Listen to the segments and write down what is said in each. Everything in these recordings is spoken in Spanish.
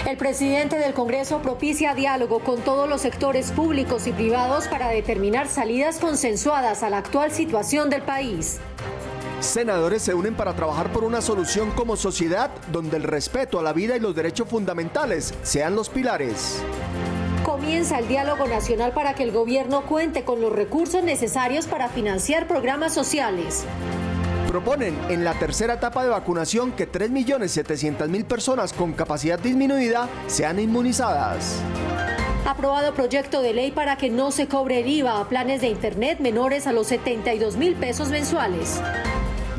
El presidente del Congreso propicia diálogo con todos los sectores públicos y privados para determinar salidas consensuadas a la actual situación del país. Senadores se unen para trabajar por una solución como sociedad donde el respeto a la vida y los derechos fundamentales sean los pilares. Comienza el diálogo nacional para que el gobierno cuente con los recursos necesarios para financiar programas sociales. Proponen en la tercera etapa de vacunación que 3.700.000 personas con capacidad disminuida sean inmunizadas. Aprobado proyecto de ley para que no se cobre el IVA a planes de internet menores a los 72.000 pesos mensuales.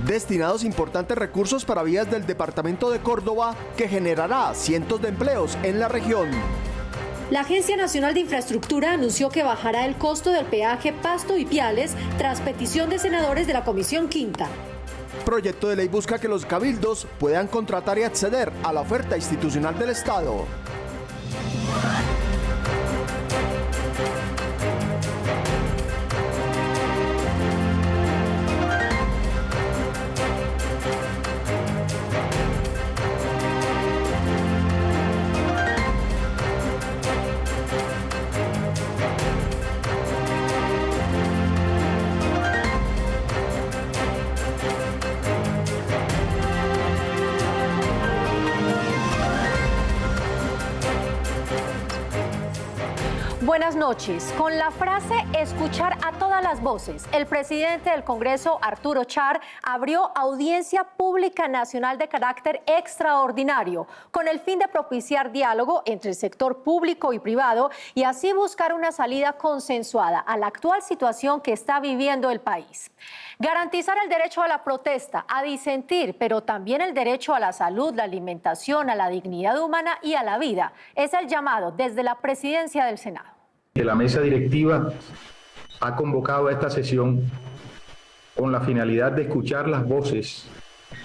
Destinados importantes recursos para vías del departamento de Córdoba que generará cientos de empleos en la región. La Agencia Nacional de Infraestructura anunció que bajará el costo del peaje Pasto y Piales tras petición de senadores de la Comisión Quinta. Proyecto de ley busca que los cabildos puedan contratar y acceder a la oferta institucional del Estado. Buenas noches. Con la frase escuchar a todas las voces, el presidente del Congreso, Arturo Char, abrió audiencia pública nacional de carácter extraordinario con el fin de propiciar diálogo entre el sector público y privado y así buscar una salida consensuada a la actual situación que está viviendo el país. Garantizar el derecho a la protesta, a disentir, pero también el derecho a la salud, la alimentación, a la dignidad humana y a la vida, es el llamado desde la presidencia del Senado. La mesa directiva ha convocado a esta sesión con la finalidad de escuchar las voces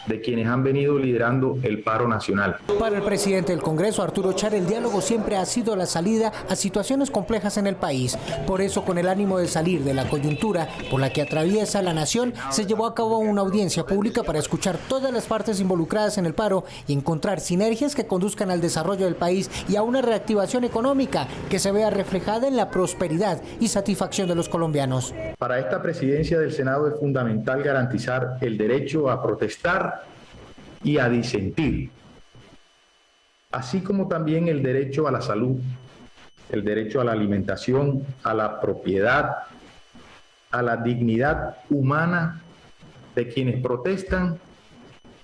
de quienes han venido liderando el paro nacional. Para el presidente del Congreso, Arturo Char, el diálogo siempre ha sido la salida a situaciones complejas en el país. Por eso, con el ánimo de salir de la coyuntura por la que atraviesa la nación, se llevó a cabo una audiencia pública para escuchar todas las partes involucradas en el paro y encontrar sinergias que conduzcan al desarrollo del país y a una reactivación económica que se vea reflejada en la prosperidad y satisfacción de los colombianos. Para esta presidencia del Senado es fundamental garantizar el derecho a protestar y a disentir, así como también el derecho a la salud, el derecho a la alimentación, a la propiedad, a la dignidad humana de quienes protestan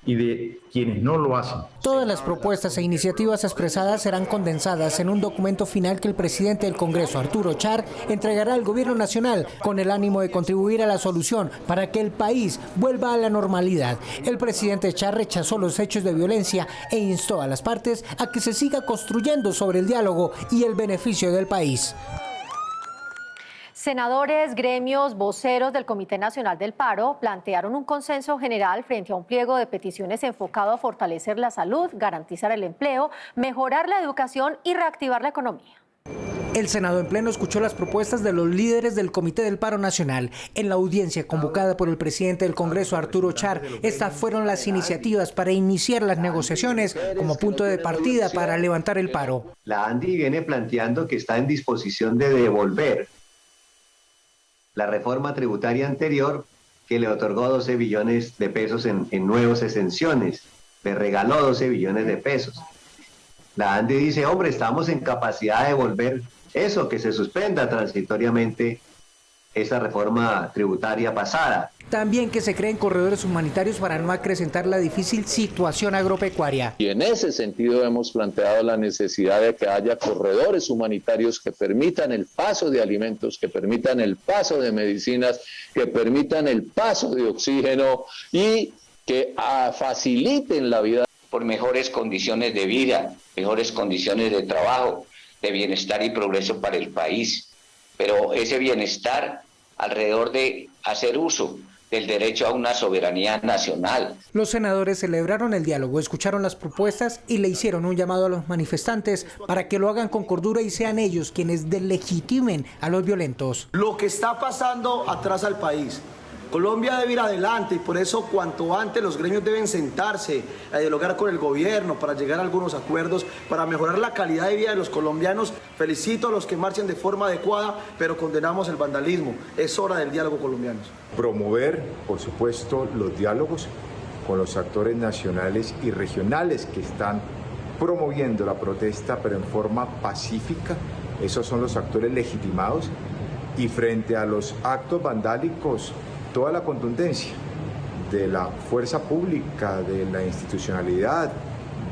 y de quienes no lo hacen. Todas las propuestas e iniciativas expresadas serán condensadas en un documento final que el presidente del Congreso, Arturo Char, entregará al Gobierno Nacional con el ánimo de contribuir a la solución para que el país vuelva a la normalidad. El presidente Char rechazó los hechos de violencia e instó a las partes a que se siga construyendo sobre el diálogo y el beneficio del país. Senadores, gremios, voceros del Comité Nacional del Paro plantearon un consenso general frente a un pliego de peticiones enfocado a fortalecer la salud, garantizar el empleo, mejorar la educación y reactivar la economía. El Senado en pleno escuchó las propuestas de los líderes del Comité del Paro Nacional. En la audiencia convocada por el presidente del Congreso, Arturo Char, estas fueron las iniciativas para iniciar las negociaciones como punto de partida para levantar el paro. La ANDI viene planteando que está en disposición de devolver la reforma tributaria anterior que le otorgó 12 billones de pesos en nuevas exenciones, le regaló 12 billones de pesos. La ANDI dice, hombre, estamos en capacidad de devolver eso, que se suspenda transitoriamente esa reforma tributaria pasada. También que se creen corredores humanitarios para no acrecentar la difícil situación agropecuaria. Y en ese sentido hemos planteado la necesidad de que haya corredores humanitarios que permitan el paso de alimentos, que permitan el paso de medicinas, que permitan el paso de oxígeno y que faciliten la vida. Por mejores condiciones de vida, mejores condiciones de trabajo, de bienestar y progreso para el país. Pero ese bienestar alrededor de hacer uso del derecho a una soberanía nacional. Los senadores celebraron el diálogo, escucharon las propuestas y le hicieron un llamado a los manifestantes para que lo hagan con cordura y sean ellos quienes deslegitimen a los violentos. Lo que está pasando atrás al país, Colombia debe ir adelante y por eso cuanto antes los gremios deben sentarse a dialogar con el gobierno para llegar a algunos acuerdos para mejorar la calidad de vida de los colombianos. Felicito a los que marchen de forma adecuada, pero condenamos el vandalismo. Es hora del diálogo colombiano. Promover, por supuesto, los diálogos con los actores nacionales y regionales que están promoviendo la protesta, pero en forma pacífica. Esos son los actores legitimados. Y frente a los actos vandálicos, toda la contundencia de la fuerza pública, de la institucionalidad,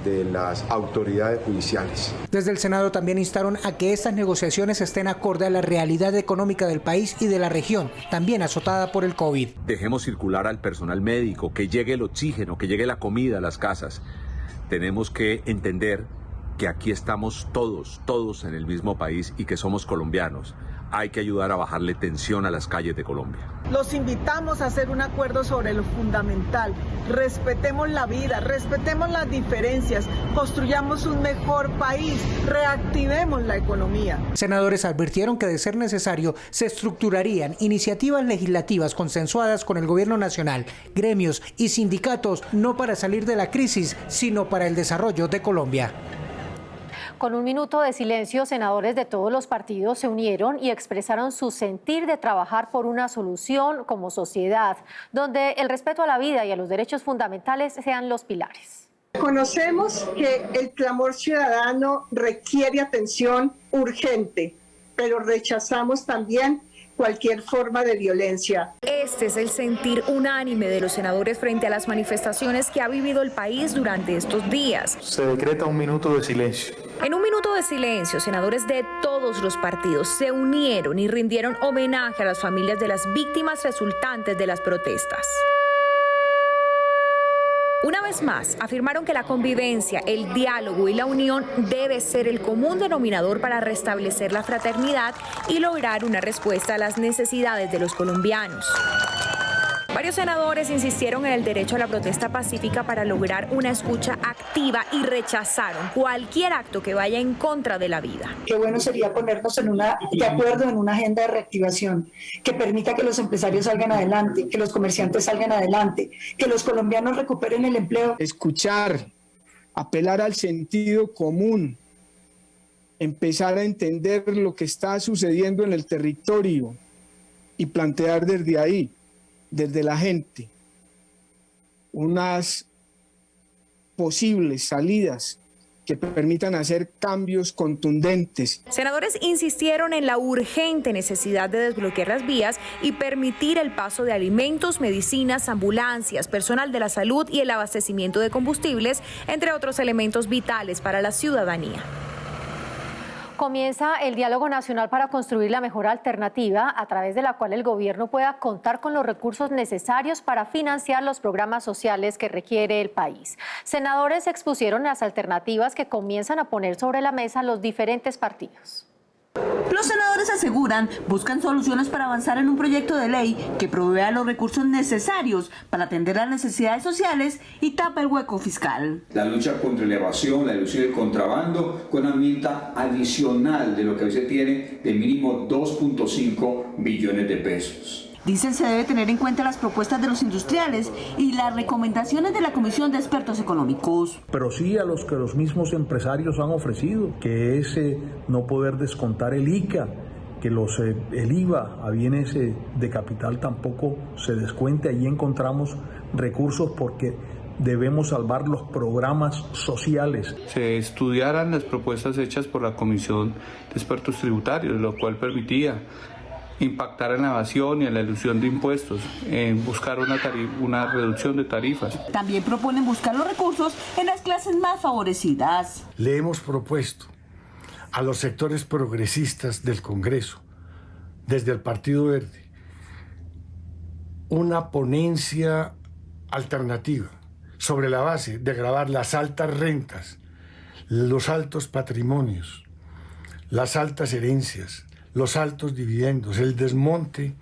de las autoridades judiciales. Desde el Senado también instaron a que estas negociaciones estén acorde a la realidad económica del país y de la región, también azotada por el COVID. Dejemos circular al personal médico, que llegue el oxígeno, que llegue la comida a las casas. Tenemos que entender que aquí estamos todos en el mismo país y que somos colombianos. Hay que ayudar a bajarle tensión a las calles de Colombia. Los invitamos a hacer un acuerdo sobre lo fundamental. Respetemos la vida, respetemos las diferencias, construyamos un mejor país, reactivemos la economía. Senadores advirtieron que de ser necesario se estructurarían iniciativas legislativas consensuadas con el gobierno nacional, gremios y sindicatos, no para salir de la crisis, sino para el desarrollo de Colombia. Con un minuto de silencio, senadores de todos los partidos se unieron y expresaron su sentir de trabajar por una solución como sociedad, donde el respeto a la vida y a los derechos fundamentales sean los pilares. Conocemos que el clamor ciudadano requiere atención urgente, pero rechazamos también cualquier forma de violencia. Este es el sentir unánime de los senadores frente a las manifestaciones que ha vivido el país durante estos días. Se decreta un minuto de silencio. En un minuto de silencio, senadores de todos los partidos se unieron y rindieron homenaje a las familias de las víctimas resultantes de las protestas. Una vez más, afirmaron que la convivencia, el diálogo y la unión debe ser el común denominador para restablecer la fraternidad y lograr una respuesta a las necesidades de los colombianos. Varios senadores insistieron en el derecho a la protesta pacífica para lograr una escucha activa y rechazaron cualquier acto que vaya en contra de la vida. Qué bueno sería ponernos de acuerdo en una agenda de reactivación que permita que los empresarios salgan adelante, que los comerciantes salgan adelante, que los colombianos recuperen el empleo. Escuchar, apelar al sentido común, empezar a entender lo que está sucediendo en el territorio y plantear desde ahí, desde la gente, unas posibles salidas que permitan hacer cambios contundentes. Senadores insistieron en la urgente necesidad de desbloquear las vías y permitir el paso de alimentos, medicinas, ambulancias, personal de la salud y el abastecimiento de combustibles, entre otros elementos vitales para la ciudadanía. Comienza el diálogo nacional para construir la mejor alternativa a través de la cual el gobierno pueda contar con los recursos necesarios para financiar los programas sociales que requiere el país. Senadores expusieron las alternativas que comienzan a poner sobre la mesa los diferentes partidos. Los senadores aseguran, buscan soluciones para avanzar en un proyecto de ley que provea los recursos necesarios para atender las necesidades sociales y tapa el hueco fiscal. La lucha contra la evasión, la ilusión y el contrabando con una mitad adicional de lo que hoy se tiene de mínimo 2.5 billones de pesos. Dicen se debe tener en cuenta las propuestas de los industriales y las recomendaciones de la Comisión de Expertos Económicos. Pero sí a los que los mismos empresarios han ofrecido, que es no poder descontar el ICA, que el IVA a bienes de capital tampoco se descuente. Allí encontramos recursos porque debemos salvar los programas sociales. Se estudiaran las propuestas hechas por la Comisión de Expertos Tributarios, lo cual permitía impactar en la evasión y en la elusión de impuestos, en buscar una reducción de tarifas. También proponen buscar los recursos en las clases más favorecidas. Le hemos propuesto a los sectores progresistas del Congreso, desde el Partido Verde, una ponencia alternativa sobre la base de gravar las altas rentas, los altos patrimonios, las altas herencias, los altos dividendos, el desmonte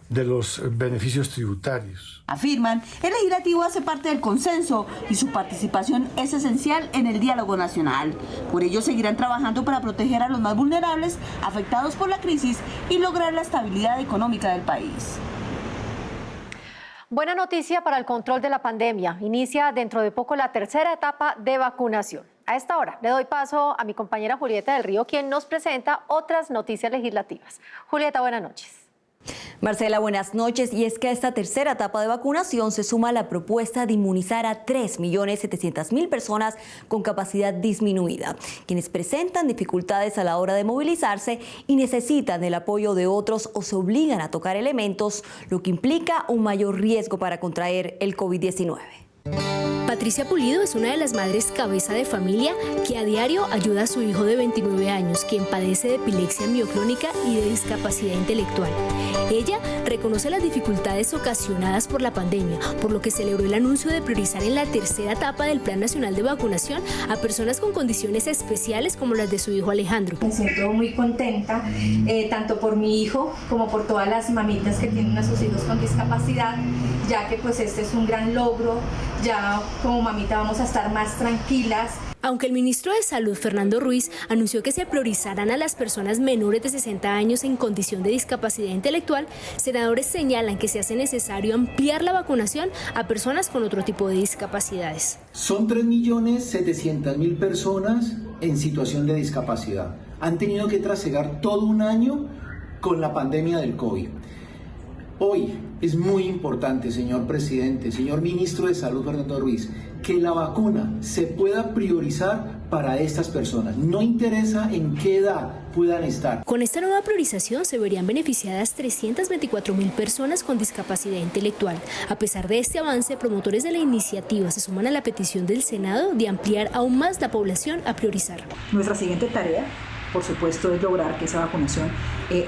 de los beneficios tributarios. Afirman, el legislativo hace parte del consenso y su participación es esencial en el diálogo nacional. Por ello seguirán trabajando para proteger a los más vulnerables afectados por la crisis y lograr la estabilidad económica del país. Buena noticia para el control de la pandemia. Inicia dentro de poco la tercera etapa de vacunación. A esta hora le doy paso a mi compañera Julieta del Río, quien nos presenta otras noticias legislativas. Julieta, buenas noches. Marcela, buenas noches. Y es que a esta tercera etapa de vacunación se suma la propuesta de inmunizar a 3.700.000 personas con capacidad disminuida, quienes presentan dificultades a la hora de movilizarse y necesitan el apoyo de otros o se obligan a tocar elementos, lo que implica un mayor riesgo para contraer el COVID-19. Patricia Pulido es una de las madres cabeza de familia que a diario ayuda a su hijo de 29 años, quien padece de epilepsia mioclónica y de discapacidad intelectual. Ella reconoce las dificultades ocasionadas por la pandemia, por lo que celebró el anuncio de priorizar en la tercera etapa del Plan Nacional de Vacunación a personas con condiciones especiales como las de su hijo Alejandro. Me siento muy contenta, tanto por mi hijo como por todas las mamitas que tienen a sus hijos con discapacidad, ya que pues este es un gran logro, ya como mamita vamos a estar más tranquilas. Aunque el ministro de Salud, Fernando Ruiz, anunció que se priorizarán a las personas menores de 60 años en condición de discapacidad intelectual, senadores señalan que se hace necesario ampliar la vacunación a personas con otro tipo de discapacidades. Son 3.700.000 personas en situación de discapacidad. Han tenido que trasegar todo un año con la pandemia del COVID. Hoy es muy importante, señor presidente, señor ministro de Salud, Fernando Ruiz, que la vacuna se pueda priorizar para estas personas. No interesa en qué edad puedan estar. Con esta nueva priorización se verían beneficiadas 324.000 personas con discapacidad intelectual. A pesar de este avance, promotores de la iniciativa se suman a la petición del Senado de ampliar aún más la población a priorizar. Nuestra siguiente tarea, por supuesto, es lograr que esa vacunación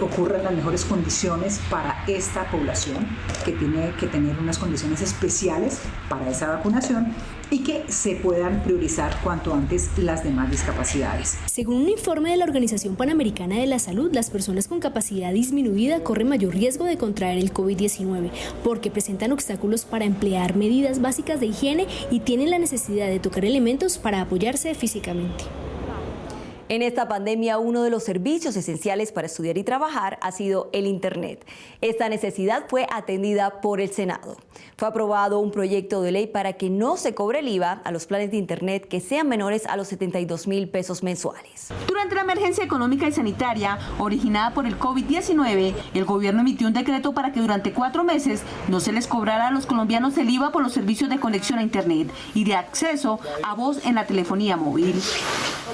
ocurra en las mejores condiciones para esta población, que tiene que tener unas condiciones especiales para esa vacunación y que se puedan priorizar cuanto antes las demás discapacidades. Según un informe de la Organización Panamericana de la Salud, las personas con capacidad disminuida corren mayor riesgo de contraer el COVID-19 porque presentan obstáculos para emplear medidas básicas de higiene y tienen la necesidad de tocar elementos para apoyarse físicamente. En esta pandemia, uno de los servicios esenciales para estudiar y trabajar ha sido el Internet. Esta necesidad fue atendida por el Senado. Fue aprobado un proyecto de ley para que no se cobre el IVA a los planes de Internet que sean menores a los 72.000 pesos mensuales. Durante la emergencia económica y sanitaria originada por el COVID-19, el gobierno emitió un decreto para que durante 4 meses no se les cobrara a los colombianos el IVA por los servicios de conexión a Internet y de acceso a voz en la telefonía móvil.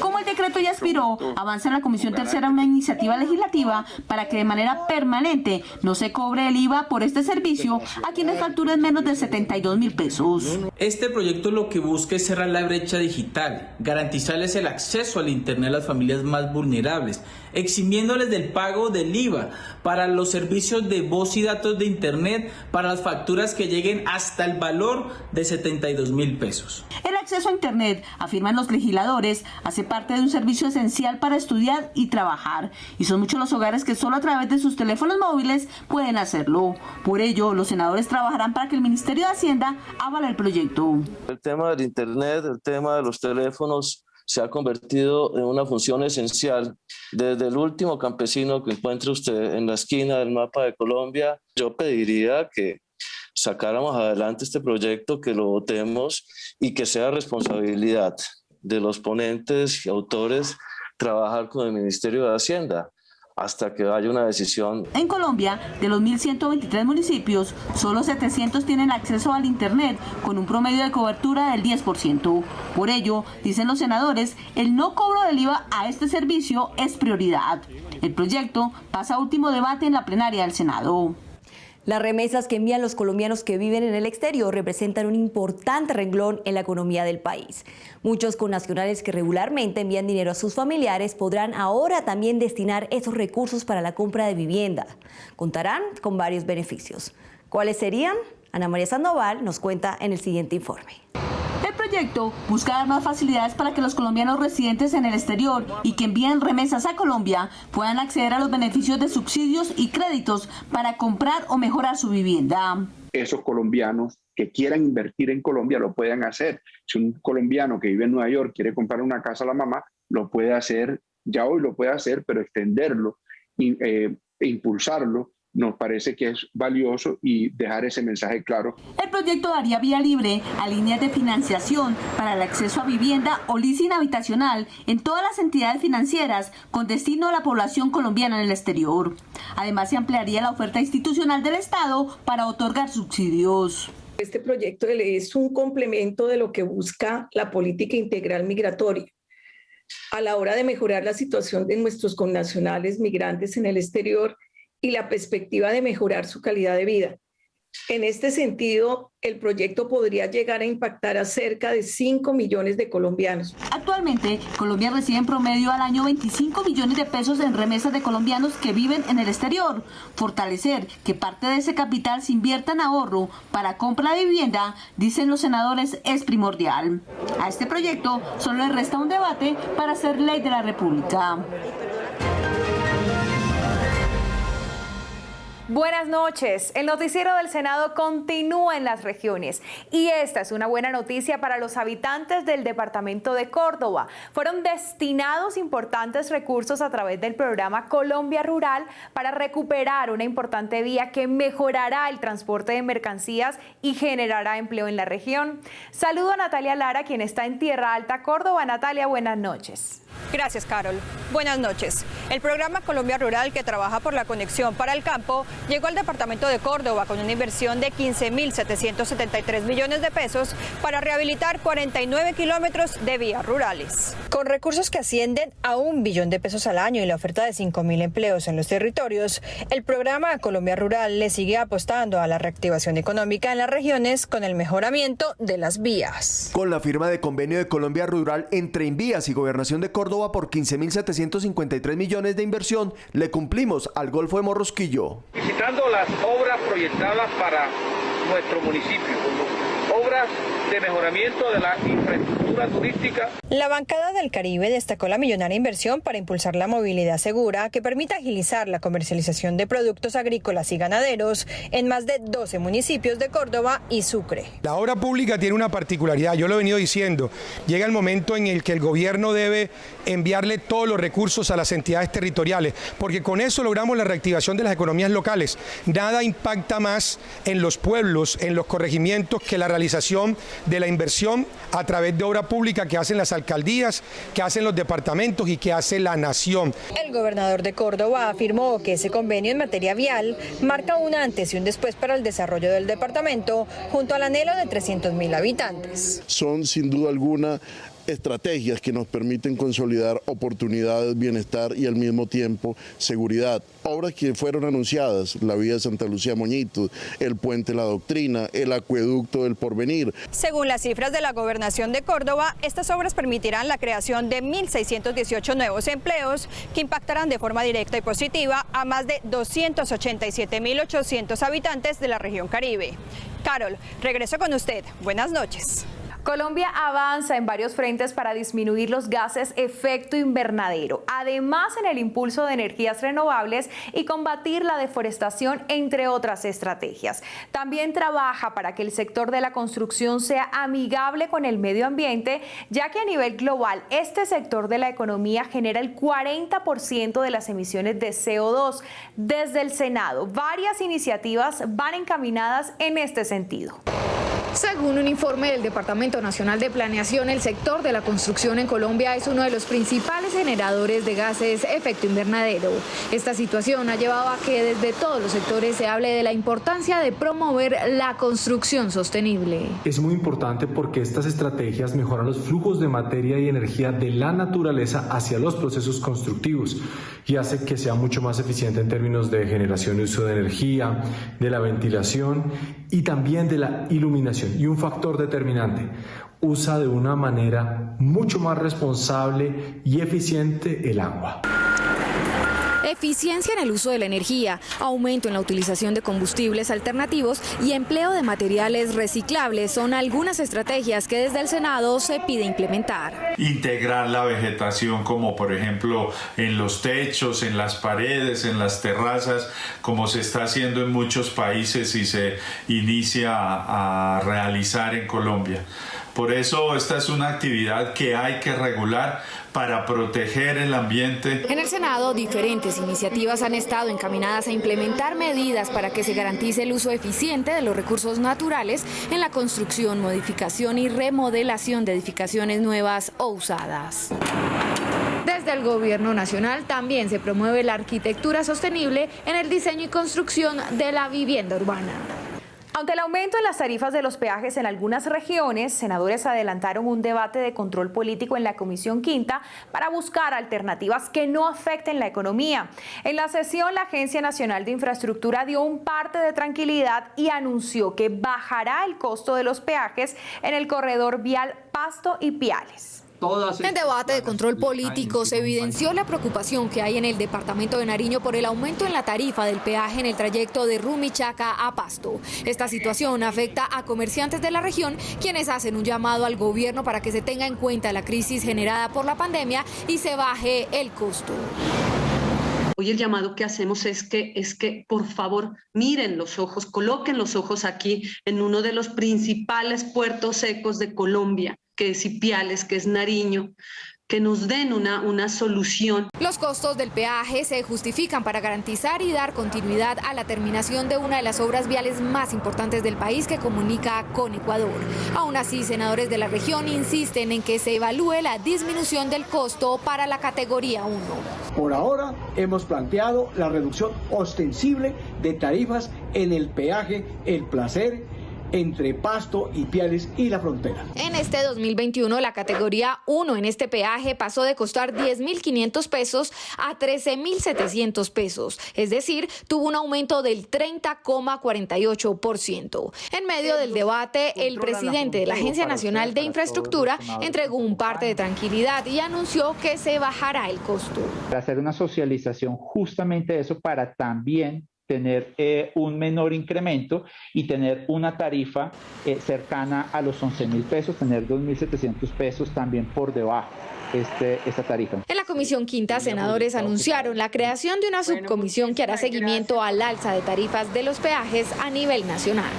Como el decreto ya expiró, avanza en la Comisión Tercera una iniciativa legislativa para que de manera permanente no se cobre el IVA por este servicio a quienes facturen menos de 72.000 pesos. Este proyecto lo que busca es cerrar la brecha digital, garantizarles el acceso al Internet a las familias más vulnerables, eximiéndoles del pago del IVA para los servicios de voz y datos de Internet para las facturas que lleguen hasta el valor de 72.000 pesos. El acceso a Internet, afirman los legisladores, hace parte de un servicio esencial para estudiar y trabajar, y son muchos los hogares que solo a través de sus teléfonos móviles pueden hacerlo. Por ello, los senadores trabajarán para que el Ministerio de Hacienda avale el proyecto. El tema del Internet, el tema de los teléfonos se ha convertido en una función esencial. Desde el último campesino que encuentre usted en la esquina del mapa de Colombia, yo pediría que sacáramos adelante este proyecto, que lo votemos y que sea responsabilidad de los ponentes y autores trabajar con el Ministerio de Hacienda hasta que haya una decisión. En Colombia, de los 1.123 municipios, solo 700 tienen acceso al Internet, con un promedio de cobertura del 10%. Por ello, dicen los senadores, el no cobro del IVA a este servicio es prioridad. El proyecto pasa a último debate en la plenaria del Senado. Las remesas que envían los colombianos que viven en el exterior representan un importante renglón en la economía del país. Muchos connacionales que regularmente envían dinero a sus familiares podrán ahora también destinar esos recursos para la compra de vivienda. Contarán con varios beneficios. ¿Cuáles serían? Ana María Sandoval nos cuenta en el siguiente informe. El proyecto busca dar más facilidades para que los colombianos residentes en el exterior y que envíen remesas a Colombia puedan acceder a los beneficios de subsidios y créditos para comprar o mejorar su vivienda. Esos colombianos que quieran invertir en Colombia lo puedan hacer. Si un colombiano que vive en Nueva York quiere comprar una casa a la mamá, lo puede hacer, ya hoy lo puede hacer, pero extenderlo e impulsarlo nos parece que es valioso y dejar ese mensaje claro. El proyecto daría vía libre a líneas de financiación para el acceso a vivienda o leasing habitacional en todas las entidades financieras con destino a la población colombiana en el exterior. Además, se ampliaría la oferta institucional del Estado para otorgar subsidios. Este proyecto de ley es un complemento de lo que busca la política integral migratoria a la hora de mejorar la situación de nuestros connacionales migrantes en el exterior y la perspectiva de mejorar su calidad de vida. En este sentido, el proyecto podría llegar a impactar a cerca de 5 millones de colombianos. Actualmente, Colombia recibe en promedio al año 25 millones de pesos en remesas de colombianos que viven en el exterior. Fortalecer que parte de ese capital se invierta en ahorro para compra de vivienda, dicen los senadores, es primordial. A este proyecto solo le resta un debate para hacer ley de la República. Buenas noches. El noticiero del Senado continúa en las regiones y esta es una buena noticia para los habitantes del departamento de Córdoba. Fueron destinados importantes recursos a través del programa Colombia Rural para recuperar una importante vía que mejorará el transporte de mercancías y generará empleo en la región. Saludo a Natalia Lara, quien está en Tierra Alta, Córdoba. Natalia, buenas noches. Gracias, Carol. Buenas noches. El programa Colombia Rural, que trabaja por la conexión para el campo, llegó al departamento de Córdoba con una inversión de 15.773 millones de pesos para rehabilitar 49 kilómetros de vías rurales. Con recursos que ascienden a 1 billón de pesos al año y la oferta de 5.000 empleos en los territorios, el programa Colombia Rural le sigue apostando a la reactivación económica en las regiones con el mejoramiento de las vías. Con la firma de convenio de Colombia Rural entre Invías y Gobernación de Córdoba por 15.753 millones de inversión, le cumplimos al Golfo de Morrosquillo. Visitando las obras proyectadas para nuestro municipio, obras de mejoramiento de la infraestructura turística. La bancada del Caribe destacó la millonaria inversión para impulsar la movilidad segura que permita agilizar la comercialización de productos agrícolas y ganaderos en más de 12 municipios de Córdoba y Sucre. La obra pública tiene una particularidad, yo lo he venido diciendo, llega el momento en el que el gobierno debe enviarle todos los recursos a las entidades territoriales, porque con eso logramos la reactivación de las economías locales. Nada impacta más en los pueblos, en los corregimientos, que la realización de la inversión a través de obra pública que hacen las alcaldías, que hacen los departamentos y que hace la nación. El gobernador de Córdoba afirmó que ese convenio en materia vial marca un antes y un después para el desarrollo del departamento, junto al anhelo de 300.000 habitantes. Son sin duda alguna estrategias que nos permiten consolidar oportunidades, bienestar y al mismo tiempo seguridad. Obras que fueron anunciadas, la vía de Santa Lucía Moñitos, el puente La Doctrina, el acueducto del Porvenir. Según las cifras de la Gobernación de Córdoba, estas obras permitirán la creación de 1.618 nuevos empleos que impactarán de forma directa y positiva a más de 287.800 habitantes de la región Caribe. Carol, regreso con usted. Buenas noches. Colombia avanza en varios frentes para disminuir los gases efecto invernadero, además en el impulso de energías renovables y combatir la deforestación, entre otras estrategias. También trabaja para que el sector de la construcción sea amigable con el medio ambiente, ya que a nivel global este sector de la economía genera el 40% de las emisiones de CO2. Desde el Senado, varias iniciativas van encaminadas en este sentido. Según un informe del Departamento Nacional de Planeación, el sector de la construcción en Colombia es uno de los principales generadores de gases efecto invernadero. Esta situación ha llevado a que desde todos los sectores se hable de la importancia de promover la construcción sostenible. Es muy importante porque estas estrategias mejoran los flujos de materia y energía de la naturaleza hacia los procesos constructivos y hace que sea mucho más eficiente en términos de generación y uso de energía, de la ventilación y también de la iluminación. Y un factor determinante, usa de una manera mucho más responsable y eficiente el agua. Eficiencia en el uso de la energía, aumento en la utilización de combustibles alternativos y empleo de materiales reciclables son algunas estrategias que desde el Senado se pide implementar. Integrar la vegetación, como por ejemplo en los techos, en las paredes, en las terrazas, como se está haciendo en muchos países y se inicia a realizar en Colombia. Por eso esta es una actividad que hay que regular para proteger el ambiente. En el Senado, diferentes iniciativas han estado encaminadas a implementar medidas para que se garantice el uso eficiente de los recursos naturales en la construcción, modificación y remodelación de edificaciones nuevas o usadas. Desde el Gobierno Nacional también se promueve la arquitectura sostenible en el diseño y construcción de la vivienda urbana. Ante el aumento en las tarifas de los peajes en algunas regiones, senadores adelantaron un debate de control político en la Comisión Quinta para buscar alternativas que no afecten la economía. En la sesión, la Agencia Nacional de Infraestructura dio un parte de tranquilidad y anunció que bajará el costo de los peajes en el corredor vial Pasto y Piales. En debate de control político se evidenció la preocupación que hay en el departamento de Nariño por el aumento en la tarifa del peaje en el trayecto de Rumichaca a Pasto. Esta situación afecta a comerciantes de la región, quienes hacen un llamado al gobierno para que se tenga en cuenta la crisis generada por la pandemia y se baje el costo. Hoy el llamado que hacemos es que por favor miren los ojos, coloquen los ojos aquí en uno de los principales puertos secos de Colombia, que es Ipiales, que es Nariño, que nos den una solución. Los costos del peaje se justifican para garantizar y dar continuidad a la terminación de una de las obras viales más importantes del país que comunica con Ecuador. Aún así, senadores de la región insisten en que se evalúe la disminución del costo para la categoría 1. Por ahora hemos planteado la reducción ostensible de tarifas en el peaje El Placer, entre Pasto, Ipiales y la frontera. En este 2021, la categoría 1 en este peaje pasó de costar 10.500 pesos a 13.700 pesos, es decir, tuvo un aumento del 30,48%. En medio del debate, el presidente de la Agencia Nacional de Infraestructura entregó un parte de tranquilidad y anunció que se bajará el costo. Para hacer una socialización justamente de eso, para también tener un menor incremento y tener una tarifa cercana a los 11.000 pesos, tener 2.700 pesos también por debajo esta tarifa. En la Comisión Quinta, senadores anunciaron la creación de una subcomisión que hará seguimiento al alza de tarifas de los peajes a nivel nacional.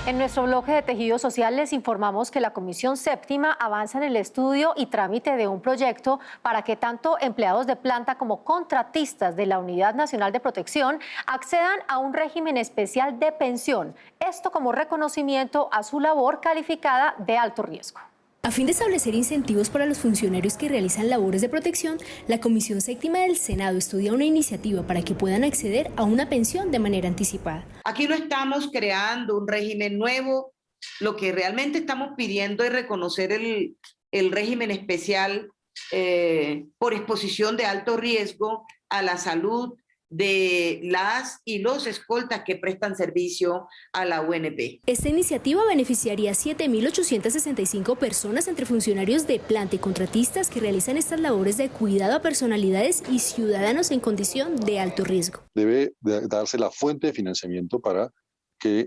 En nuestro bloque de Tejido Social les informamos que la Comisión Séptima avanza en el estudio y trámite de un proyecto para que tanto empleados de planta como contratistas de la Unidad Nacional de Protección accedan a un régimen especial de pensión, esto como reconocimiento a su labor calificada de alto riesgo. A fin de establecer incentivos para los funcionarios que realizan labores de protección, la Comisión Séptima del Senado estudia una iniciativa para que puedan acceder a una pensión de manera anticipada. Aquí no estamos creando un régimen nuevo, lo que realmente estamos pidiendo es reconocer el régimen especial por exposición de alto riesgo a la salud de las y los escoltas que prestan servicio a la UNP. Esta iniciativa beneficiaría a 7.865 personas entre funcionarios de planta y contratistas que realizan estas labores de cuidado a personalidades y ciudadanos en condición de alto riesgo. Debe darse la fuente de financiamiento para que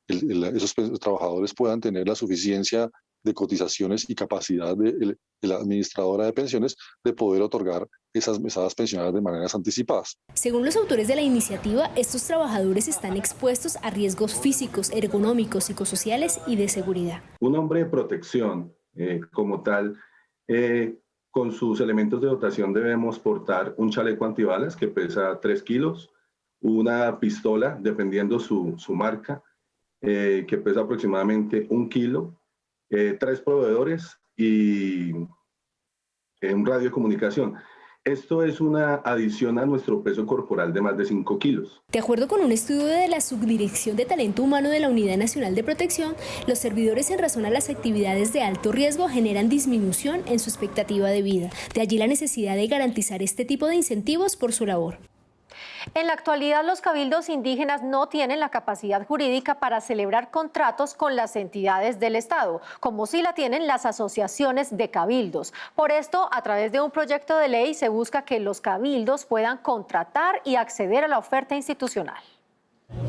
esos trabajadores puedan tener la suficiencia de cotizaciones y capacidad de la administradora de pensiones de poder otorgar esas mesadas pensionales de maneras anticipadas. Según los autores de la iniciativa, estos trabajadores están expuestos a riesgos físicos, ergonómicos, psicosociales y de seguridad. Un hombre de protección como tal, con sus elementos de dotación debemos portar un chaleco antibalas que pesa 3 kilos, una pistola, dependiendo su marca, que pesa aproximadamente 1 kilo, 3 proveedores y un radio de comunicación. Esto es una adición a nuestro peso corporal de más de 5 kilos. De acuerdo con un estudio de la Subdirección de Talento Humano de la Unidad Nacional de Protección, los servidores en razón a las actividades de alto riesgo generan disminución en su expectativa de vida. De allí la necesidad de garantizar este tipo de incentivos por su labor. En la actualidad, los cabildos indígenas no tienen la capacidad jurídica para celebrar contratos con las entidades del Estado, como sí la tienen las asociaciones de cabildos. Por esto, a través de un proyecto de ley, se busca que los cabildos puedan contratar y acceder a la oferta institucional.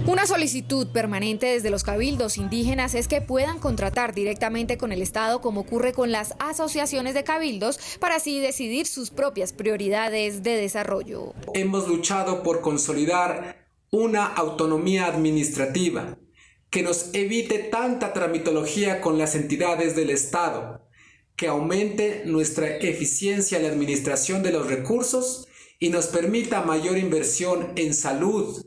Una solicitud permanente desde los cabildos indígenas es que puedan contratar directamente con el Estado, como ocurre con las asociaciones de cabildos, para así decidir sus propias prioridades de desarrollo. Hemos luchado por consolidar una autonomía administrativa que nos evite tanta tramitología con las entidades del Estado, que aumente nuestra eficiencia en la administración de los recursos y nos permita mayor inversión en salud,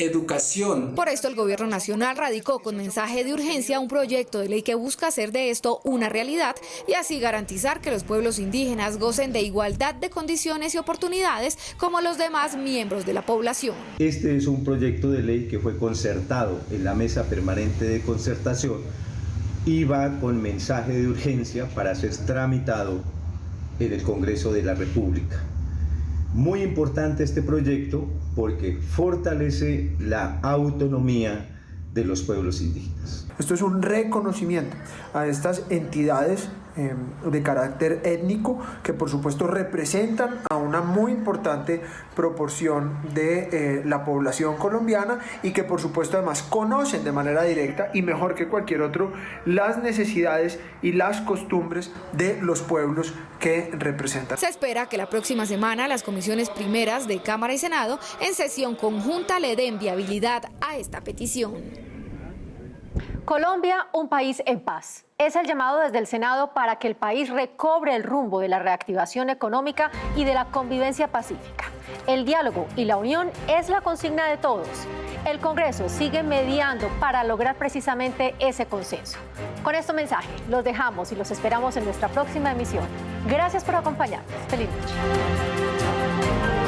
educación. Por esto el Gobierno Nacional radicó con mensaje de urgencia un proyecto de ley que busca hacer de esto una realidad y así garantizar que los pueblos indígenas gocen de igualdad de condiciones y oportunidades como los demás miembros de la población. Este es un proyecto de ley que fue concertado en la Mesa Permanente de Concertación y va con mensaje de urgencia para ser tramitado en el Congreso de la República. Muy importante este proyecto porque fortalece la autonomía de los pueblos indígenas. Esto es un reconocimiento a estas entidades de carácter étnico que por supuesto representan a una muy importante proporción de la población colombiana y que por supuesto además conocen de manera directa y mejor que cualquier otro las necesidades y las costumbres de los pueblos que representan. Se espera que la próxima semana las comisiones primeras de Cámara y Senado en sesión conjunta le den viabilidad a esta petición. Colombia, un país en paz. Es el llamado desde el Senado para que el país recobre el rumbo de la reactivación económica y de la convivencia pacífica. El diálogo y la unión es la consigna de todos. El Congreso sigue mediando para lograr precisamente ese consenso. Con este mensaje los dejamos y los esperamos en nuestra próxima emisión. Gracias por acompañarnos. Feliz noche.